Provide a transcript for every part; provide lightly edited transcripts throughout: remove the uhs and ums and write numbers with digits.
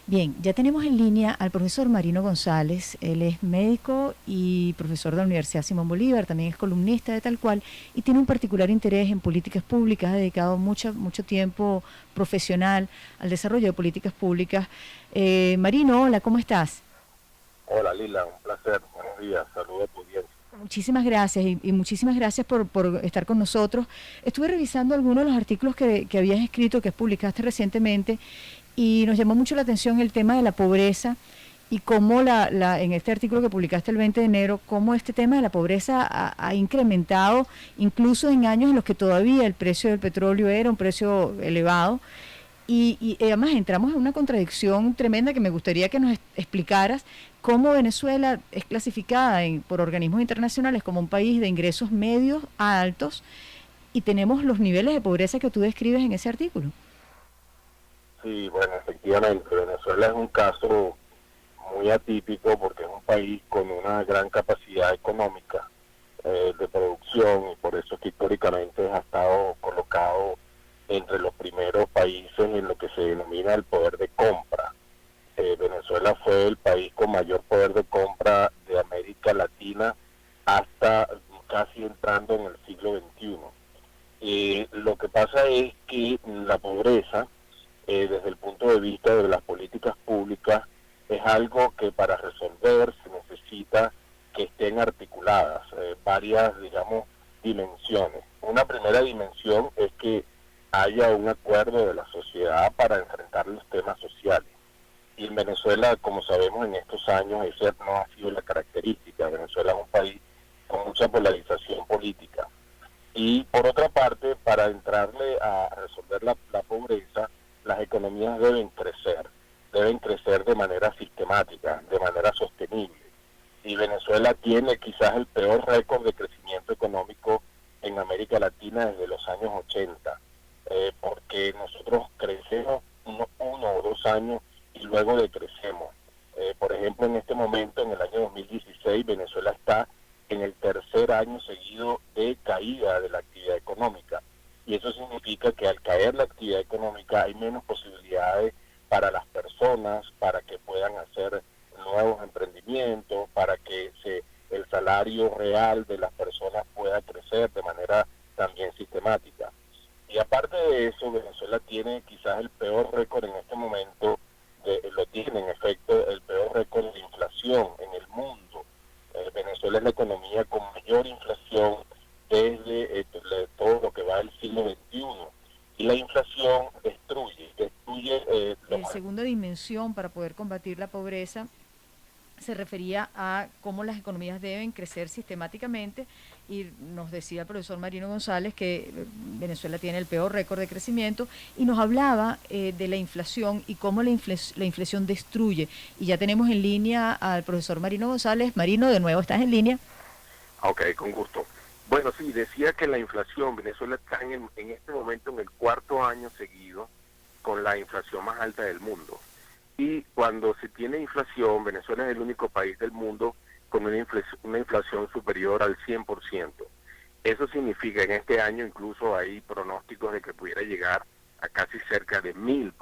Bien, ya tenemos en línea al profesor Marino González. Él es médico y profesor de la Universidad Simón Bolívar, también es columnista de Tal Cual y tiene un particular interés en políticas públicas, ha dedicado mucho tiempo profesional al desarrollo de políticas públicas. Marino, hola, ¿cómo estás? Hola Lila, un placer, buenos días, saludos a tu audiencia. Muchísimas gracias y muchísimas gracias por estar con nosotros. Estuve revisando algunos de los artículos que habías escrito, que publicaste recientemente, y nos llamó mucho la atención el tema de la pobreza y cómo en este artículo que publicaste el 20 de enero, cómo este tema de la pobreza ha incrementado incluso en años en los que todavía el precio del petróleo era un precio elevado. Y además entramos en una contradicción tremenda que me gustaría que nos explicaras cómo Venezuela es clasificada por organismos internacionales como un país de ingresos medios a altos y tenemos los niveles de pobreza que tú describes en ese artículo. Sí, bueno, efectivamente, Venezuela es un caso muy atípico porque es un país con una gran capacidad económica de producción y por eso es que históricamente ha estado colocado entre los primeros países en lo que se denomina el poder de compra. Venezuela fue el país con mayor poder de compra de América Latina hasta casi entrando en el siglo XXI. Lo que pasa es que la pobreza, desde el punto de vista de las políticas públicas, es algo que para resolver se necesita que estén articuladas varias, digamos, dimensiones. Una primera dimensión es que haya un acuerdo de la sociedad para enfrentar los temas sociales. Y en Venezuela, como sabemos en estos años, esa no ha sido la característica. Venezuela es un país con mucha polarización política. Y por otra parte, para entrarle a resolver la pobreza, las economías deben crecer de manera sistemática, de manera sostenible. Y Venezuela tiene quizás el peor récord de crecimiento económico en América Latina desde los años 80, porque nosotros crecemos uno o dos años y luego decrecemos. Por ejemplo, en este momento, en el año 2016, Venezuela está en el tercer año seguido de caída de la actividad económica. Y eso significa que al caer la actividad económica hay menos posibilidades para las personas, para que puedan hacer nuevos emprendimientos, para que el salario real de las personas pueda crecer de manera también sistemática. Y aparte de eso, Venezuela tiene quizás el peor récord en este momento, lo tiene en efecto el peor récord de inflación en el mundo. Venezuela es la economía con mayor inflación desde todo lo que va del siglo XXI. Y la inflación destruye Segunda dimensión para poder combatir la pobreza se refería a cómo las economías deben crecer sistemáticamente y nos decía el profesor Marino González que Venezuela tiene el peor récord de crecimiento y nos hablaba de la inflación y cómo la inflación destruye. Y ya tenemos en línea al profesor Marino González. Marino, de nuevo estás en línea. Ok, con gusto. Bueno, sí, decía que la inflación, Venezuela está en este momento en el cuarto año seguido con la inflación más alta del mundo. Y cuando se tiene inflación, Venezuela es el único país del mundo con una inflación superior al 100%. Eso significa que en este año incluso hay pronósticos de que pudiera llegar a casi cerca de 1000%.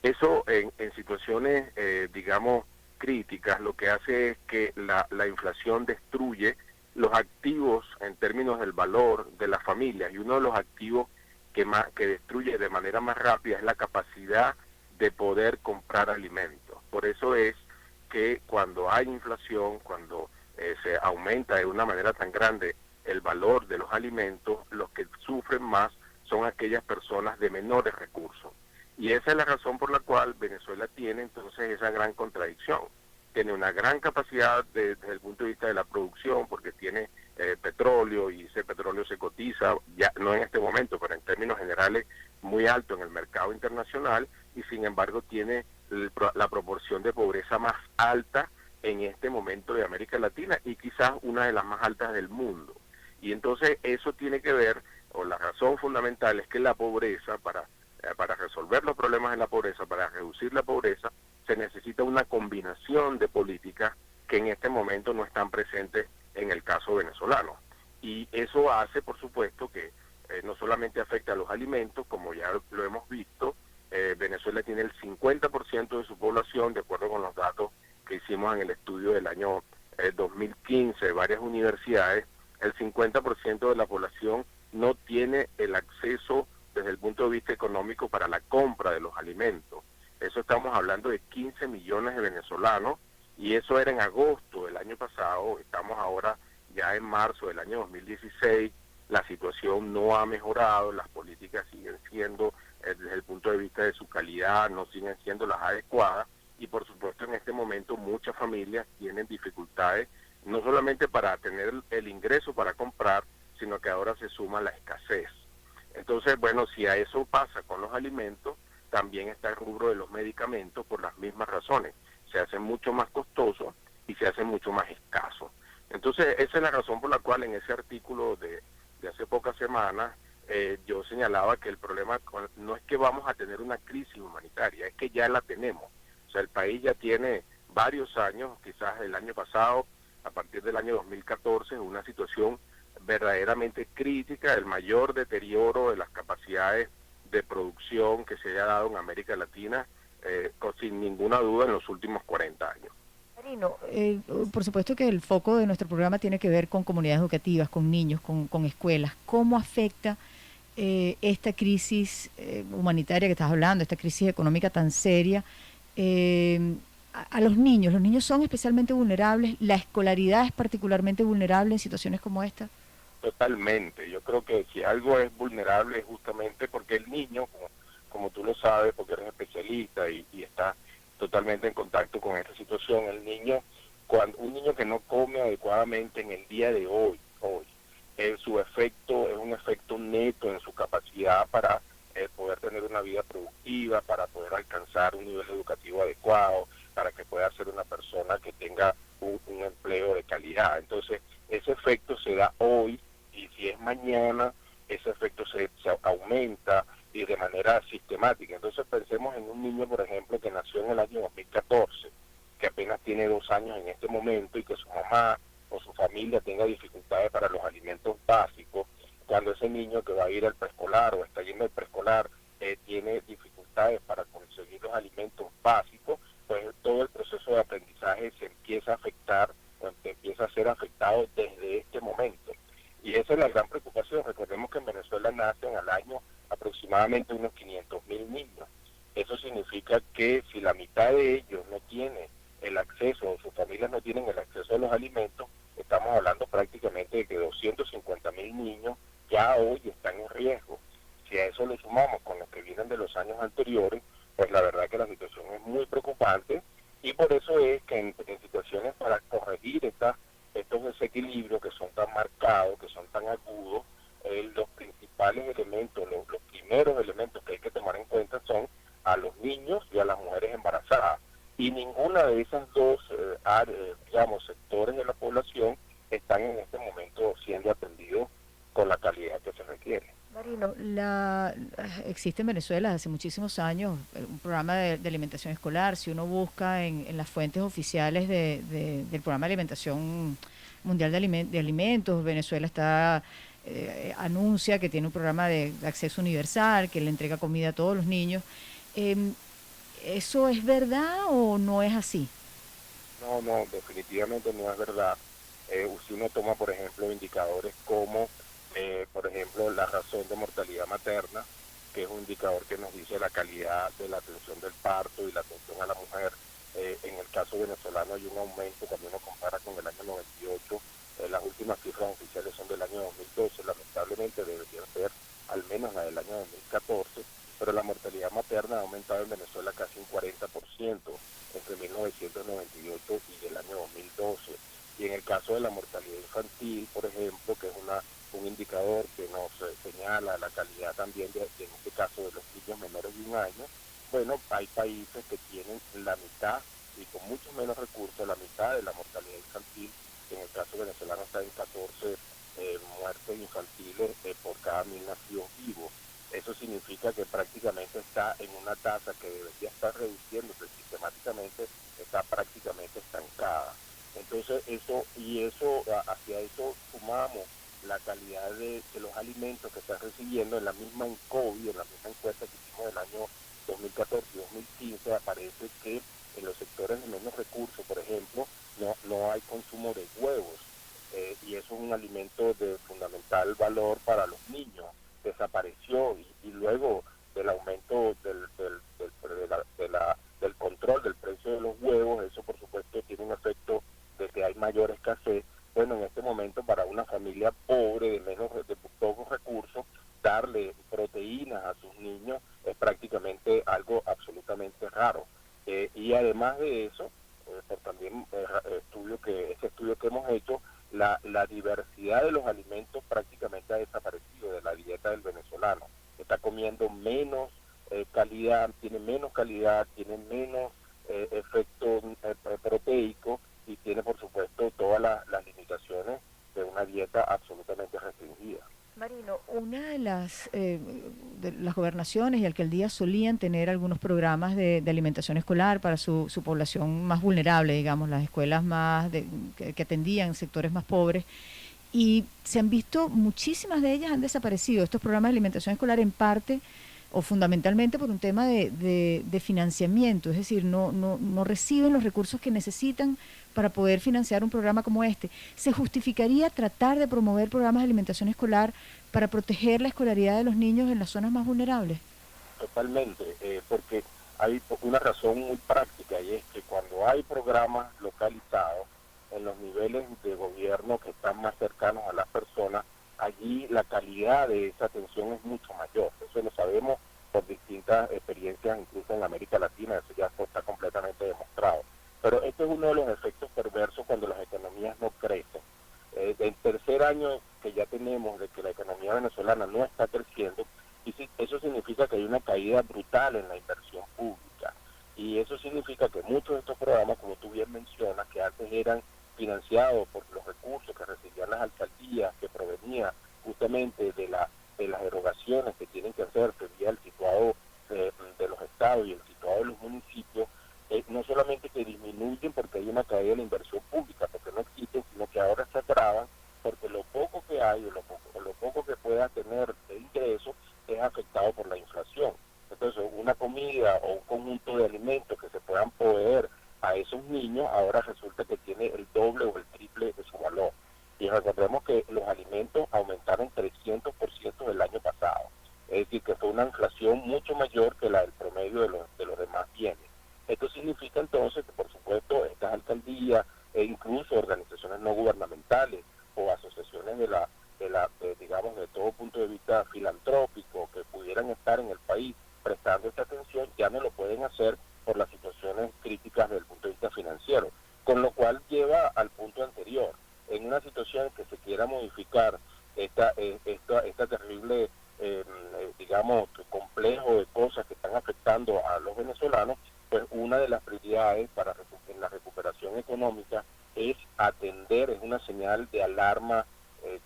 Eso en situaciones, digamos, críticas, lo que hace es que la inflación destruye los activos en términos del valor de las familias, y uno de los activos que destruye de manera más rápida es la capacidad de poder comprar alimentos. Por eso es que cuando hay inflación, cuando se aumenta de una manera tan grande el valor de los alimentos, los que sufren más son aquellas personas de menores recursos. Y esa es la razón por la cual Venezuela tiene entonces esa gran contradicción. Tiene una gran capacidad desde el punto de vista de la producción, porque tiene petróleo, y ese petróleo se cotiza, ya no en este momento, pero en términos generales, muy alto en el mercado internacional, y sin embargo tiene la proporción de pobreza más alta en este momento de América Latina y quizás una de las más altas del mundo. Y entonces eso tiene que ver, o la razón fundamental es que la pobreza, para resolver los problemas de la pobreza, para reducir la pobreza, se necesita una combinación de políticas que en este momento no están presentes en el caso venezolano. Y eso hace, por supuesto, que no solamente afecta a los alimentos, como ya lo hemos visto, Venezuela tiene el 50% de su población, de acuerdo con los datos que hicimos en el estudio del año 2015 de varias universidades. El 50% de la población no tiene el acceso desde el punto de vista económico para la compra de los alimentos. Eso estamos hablando de 15 millones de venezolanos, y eso era en agosto del año pasado. Estamos ahora ya en marzo del año 2016, la situación no ha mejorado, las políticas siguen siendo, desde el punto de vista de su calidad, no siguen siendo las adecuadas, y por supuesto en este momento muchas familias tienen dificultades, no solamente para tener el ingreso para comprar, sino que ahora se suma la escasez. Entonces, bueno, si a eso pasa con los alimentos, también está el rubro de los medicamentos por las mismas razones. Se hace mucho más costoso y se hace mucho más escaso. Entonces, esa es la razón por la cual en ese artículo de hace pocas semanas yo señalaba que el problema no es que vamos a tener una crisis humanitaria, es que ya la tenemos. O sea, el país ya tiene varios años, quizás el año pasado, a partir del año 2014, una situación verdaderamente crítica, el mayor deterioro de las capacidades de producción que se haya dado en América Latina, sin ninguna duda, en los últimos 40 años. Marino, por supuesto que el foco de nuestro programa tiene que ver con comunidades educativas, con niños, con escuelas. ¿Cómo afecta esta crisis humanitaria que estás hablando, esta crisis económica tan seria, a los niños? ¿Los niños son especialmente vulnerables? ¿La escolaridad es particularmente vulnerable en situaciones como esta? Totalmente. Yo creo que si algo es vulnerable es justamente porque el niño, como tú lo sabes, porque eres especialista y estás totalmente en contacto con esta situación, el niño, cuando un niño que no come adecuadamente en el día de hoy, su efecto es un efecto neto en su capacidad para poder tener una vida productiva, para poder alcanzar un nivel educativo adecuado, para que pueda ser una persona que tenga un empleo de calidad. Entonces, ese efecto se da hoy, y si es mañana, ese efecto se aumenta y de manera sistemática. Entonces pensemos en un niño, por ejemplo, que nació en el año 2014, que apenas tiene 2 años en este momento, y que su mamá o su familia tenga dificultades para los alimentos básicos. Cuando ese niño que va a ir al preescolar o está yendo al preescolar tiene dificultades para conseguir los alimentos básicos, pues todo el proceso de aprendizaje se empieza a afectar, o empieza a ser afectado desde este momento. Y esa es la gran preocupación. Recordemos que en Venezuela nacen al año aproximadamente unos 500.000 niños. Eso significa que si la mitad de ellos no tiene el acceso, o sus familias no tienen el acceso a los alimentos, estamos hablando prácticamente de que 250.000 niños ya hoy están en riesgo. Si a eso le sumamos con los que vienen de los años anteriores, pues la verdad que la situación es muy preocupante, y por eso es que en situaciones para corregir estos desequilibrios que son tan marcados, que son tan agudos, los principales elementos, los primeros elementos que hay que tomar en cuenta son a los niños y a las mujeres embarazadas. Y ninguna de esas dos sectores de la población están en este momento siendo atendidos con la calidad que se requiere. Marino, existe en Venezuela hace muchísimos años un programa de alimentación escolar. Si uno busca en las fuentes oficiales del programa de alimentación mundial de alimentos, Venezuela anuncia que tiene un programa de acceso universal, que le entrega comida a todos los niños. ¿Eso es verdad o no es así? No, definitivamente no es verdad. Si uno toma, por ejemplo, indicadores como, por ejemplo, la razón de mortalidad materna, que es un indicador que nos dice la calidad de la atención del parto y la atención a la mujer. En el caso venezolano hay un aumento cuando uno compara con el año 98. Las últimas cifras oficiales son del año 2012, lamentablemente deberían ser al menos la del año 2014, pero la mortalidad materna ha aumentado en Venezuela casi un 40% entre 1998 y el año 2012. Y en el caso de la mortalidad infantil, por ejemplo, que es un indicador que nos señala la calidad también en este caso de los niños menores de 1 año, bueno, hay países que tienen la mitad y con mucho menos recursos, la mitad de la mortalidad infantil, que en el caso venezolano está en 14 muertes infantiles por cada 1.000 nacidos vivos. Eso significa que prácticamente está en una tasa que debería estar reduciéndose sistemáticamente, está prácticamente estancada. Entonces hacia eso sumamos la calidad de los alimentos que están recibiendo. En la misma ENCOVI, en la misma encuesta que hicimos del año 2014 y 2015, aparece que en los sectores de menos recursos, por ejemplo, no hay consumo de huevos, y eso es un alimento de fundamental valor para los niños. Desapareció, y luego del aumento del control del precio de los huevos, eso por supuesto tiene un efecto de que hay mayor escasez. Bueno, en este momento para una familia pobre, de pocos recursos, darle proteínas a sus niños es prácticamente algo absolutamente raro. Y además de eso, por también ese estudio que hemos hecho, la diversidad de los alimentos prácticamente ha desaparecido de la dieta del venezolano. Está comiendo menos calidad, tiene menos efecto proteico, y tiene por supuesto todas las limitaciones de una dieta absolutamente restringida. Marino, una de las gobernaciones y alcaldías solían tener algunos programas de alimentación escolar para su población más vulnerable, digamos, las escuelas que atendían sectores más pobres, y se han visto, muchísimas de ellas han desaparecido, estos programas de alimentación escolar, en parte o fundamentalmente por un tema de financiamiento, es decir, no reciben los recursos que necesitan para poder financiar un programa como este. ¿Se justificaría tratar de promover programas de alimentación escolar para proteger la escolaridad de los niños en las zonas más vulnerables? Totalmente, porque hay una razón muy práctica, y es que cuando hay programas localizados en los niveles de gobierno que están más cercanos a las personas, allí la calidad de esa atención es mucho mayor. Eso lo sabemos por distintas experiencias, incluso en América Latina, eso ya está completamente demostrado. Pero este es uno de los efectos perversos cuando las economías no crecen. El tercer año que ya tenemos de que la economía venezolana no está creciendo, y eso significa que hay una caída brutal en la inversión pública. Y eso significa que muchos de estos programas, como tú bien mencionas, que antes eran financiados por los recursos que recibían las alcaldías, que provenía justamente de las erogaciones que tienen que hacerse vía el situado de los estados y el situado de los municipios, no solamente que disminuyen porque hay una caída de la inversión pública, porque no existen, sino que ahora se agravan porque lo poco que hay, o lo poco que pueda tener de ingresos, es afectado por la inflación. Entonces, una comida o un conjunto de alimentos que se puedan proveer a esos niños, ahora resulta que tiene el doble o el triple de su valor. Y recordemos que los alimentos aumentaron 300% del año pasado. Es decir, que fue una inflación mucho mayor que la del promedio de los demás bienes. Esto significa entonces que, por supuesto, estas alcaldías e incluso organizaciones no gubernamentales o asociaciones digamos, de todo punto de vista filantrópico, que pudieran estar en el país prestando esta atención, ya no lo pueden hacer por las situaciones críticas desde el punto de vista financiero, con lo cual lleva al punto anterior. En una situación que se quiera modificar esta terrible, digamos, complejo de cosas que están afectando a los venezolanos, pues una de las prioridades en la recuperación económica es atender, es una señal de alarma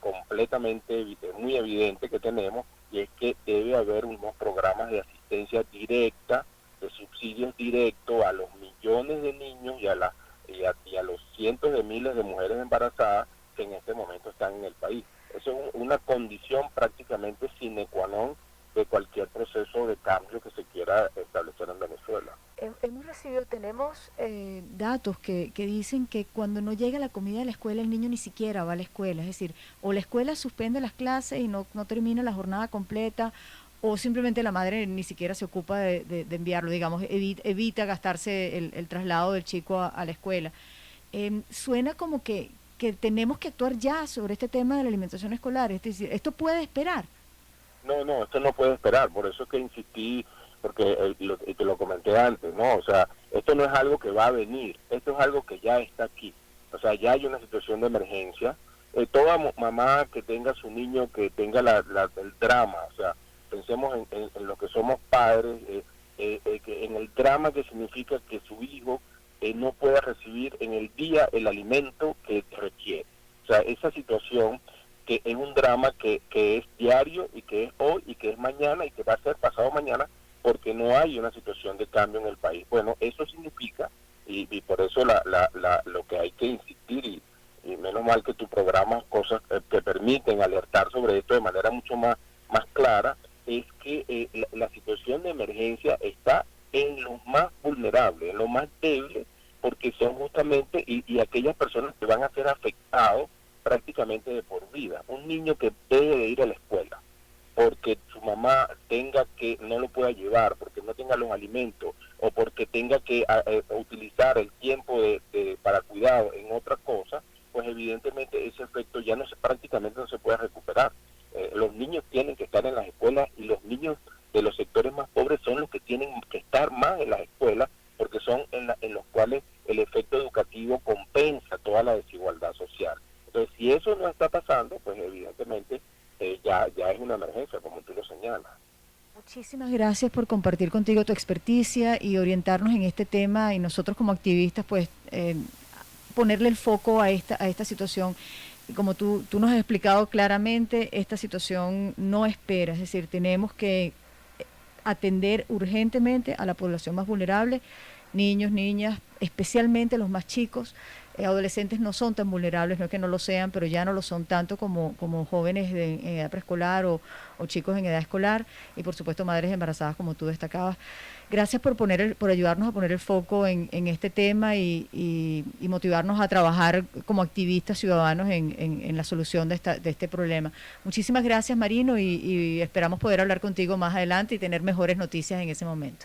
completamente muy evidente que tenemos, y es que debe haber unos programas de asistencia directa, de subsidios directos a los millones de niños y a los cientos de miles de mujeres embarazadas que en este momento están en el país. Eso es una condición prácticamente sine qua non de cualquier proceso de cambio que se quiera establecer en Venezuela. Tenemos datos que dicen que cuando no llega la comida a la escuela, el niño ni siquiera va a la escuela. Es decir, o la escuela suspende las clases y no termina la jornada completa, o simplemente la madre ni siquiera se ocupa de enviarlo, digamos, evita gastarse el traslado del chico a la escuela. Suena como que tenemos que actuar ya sobre este tema de la alimentación escolar. Es decir, ¿esto puede esperar? No, esto no puede esperar, por eso es que insistí, porque te lo comenté antes, ¿no? O sea, esto no es algo que va a venir, esto es algo que ya está aquí. O sea, ya hay una situación de emergencia. Toda mamá que tenga su niño, que tenga el drama, o sea, pensemos en lo que somos padres, que en el drama que significa que su hijo no pueda recibir en el día el alimento que requiere. O sea, esa situación que es un drama que es diario y que es hoy y que es mañana y que va a ser pasado mañana, porque no hay una situación de cambio en el país. Bueno, eso significa, y por eso lo que hay que insistir, y menos mal que tu programa cosas que permiten permiten alertar sobre esto de manera mucho más clara, es que la situación de emergencia está en los más vulnerables, en los más débiles, porque son justamente y aquellas personas que van a ser afectados prácticamente de por vida. Un niño que debe de ir a la escuela porque su mamá no lo pueda llevar, porque no tenga los alimentos, o porque tenga que utilizar el tiempo para cuidado en otra cosa, pues evidentemente ese efecto ya prácticamente no se puede recuperar. Los niños tienen que estar en las escuelas, y los niños de los sectores más pobres son los que tienen que estar más en las escuelas, porque son en los cuales el efecto educativo compensa toda la desigualdad social. Entonces, si eso no está pasando, pues evidentemente ya es una emergencia, como tú lo señalas. Muchísimas gracias por compartir contigo tu experticia y orientarnos en este tema, y nosotros como activistas pues ponerle el foco a esta situación. Y como tú nos has explicado claramente, esta situación no espera, es decir, tenemos que atender urgentemente a la población más vulnerable, niños, niñas, especialmente los más chicos. Adolescentes no son tan vulnerables, no es que no lo sean, pero ya no lo son tanto como jóvenes en edad preescolar o chicos en edad escolar, y por supuesto madres embarazadas, como tú destacabas. Gracias por ayudarnos a poner el foco en este tema y motivarnos a trabajar como activistas ciudadanos en la solución de este problema. Muchísimas gracias, Marino, y esperamos poder hablar contigo más adelante y tener mejores noticias en ese momento.